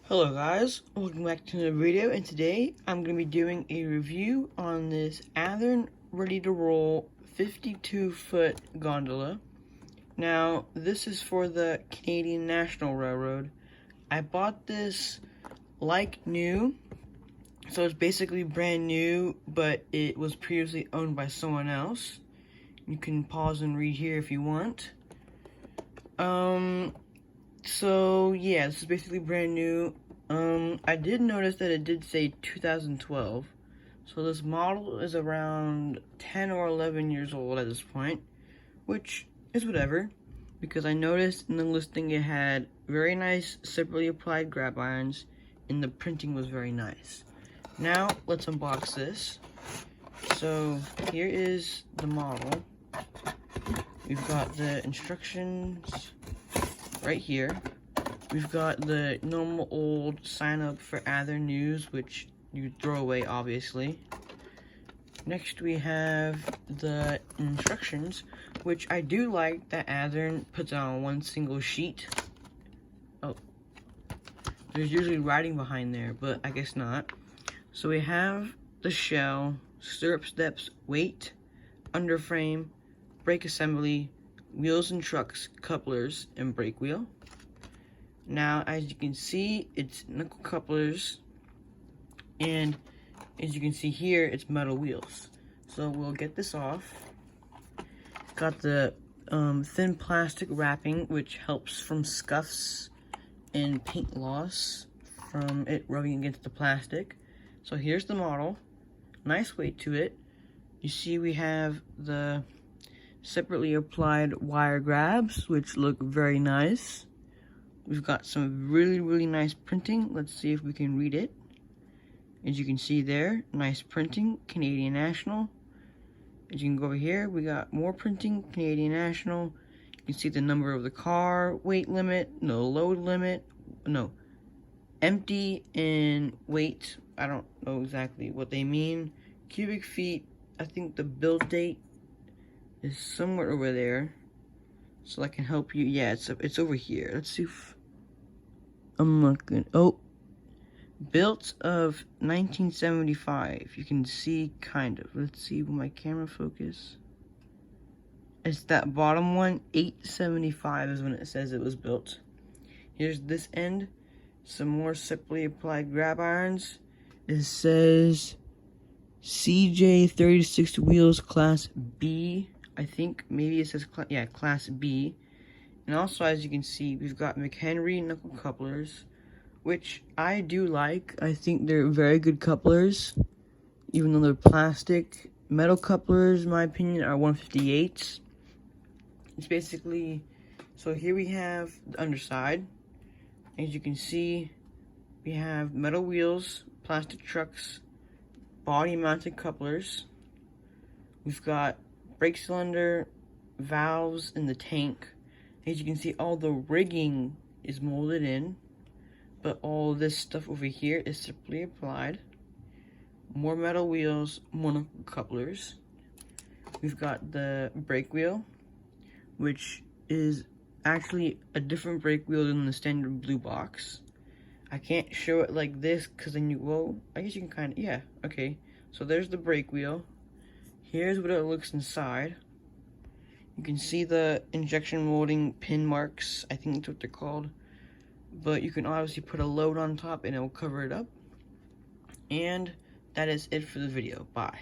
Hello guys, welcome back to another video, and today I'm going to be doing a review on this Athearn Ready to Roll 52-foot gondola. Now, this is for the Canadian National Railroad. I bought this like new, so it's basically brand new, but it was previously owned by someone else. You can pause and read here if you want. So yeah, this is basically brand new. I did notice that it did say 2012. So this model is around 10 or 11 years old at this point, which is whatever, because I noticed in the listing it had very nice separately applied grab irons, and the printing was very nice. Now, let's unbox this. So, here is the model. We've got the instructions right here. We've got the normal old sign up for Athearn News, which you throw away, obviously. Next we have the instructions, which I do like that Athearn puts on one single sheet. Oh, there's usually writing behind there, but I guess not. So we have the shell, stirrup steps, weight, underframe, brake assembly, wheels and trucks, couplers, and brake wheel. Now, as you can see, it's knuckle couplers, and as you can see here, it's metal wheels. So we'll get this off. Got the thin plastic wrapping, which helps from scuffs and paint loss from it rubbing against the plastic. So here's the model. Nice weight to it. You see we have the separately applied wire grabs, which look very nice. We've got some really nice printing. Let's see if we can read it. As you can see there, nice printing, Canadian National. As you can go over here, we got more printing, Canadian National. You can see the number of the car, weight limit, no load limit, no, empty and weight. I don't know exactly what they mean. Cubic feet, I think the build date is somewhere over there. So I can help you. Yeah, it's over here. Let's see if I'm not good. Oh, built of 1975. You can see kind of. Let's see, will my camera focus? It's that bottom one. 875 is when it says it was built. Here's this end. Some more separately applied grab irons. It says CJ36 wheels class B. I think maybe it says class B. And also, as you can see, we've got McHenry knuckle couplers, which I do like. I think they're very good couplers, even though they're plastic. Metal couplers, in my opinion, are 158s. It's basically, so here we have the underside. As you can see, we have metal wheels, plastic trucks, body-mounted couplers. We've got brake cylinder, valves in the tank. As you can see, all the rigging is molded in, but all this stuff over here is simply applied. More metal wheels, more knuckle couplers. We've got the brake wheel, which is actually a different brake wheel than the standard blue box. I can't show it like this because then I guess you can kind of, yeah, okay. So there's the brake wheel. Here's what it looks inside. You can see the injection molding pin marks, I think that's what they're called. But you can obviously put a load on top and it will cover it up. And that is it for the video. Bye.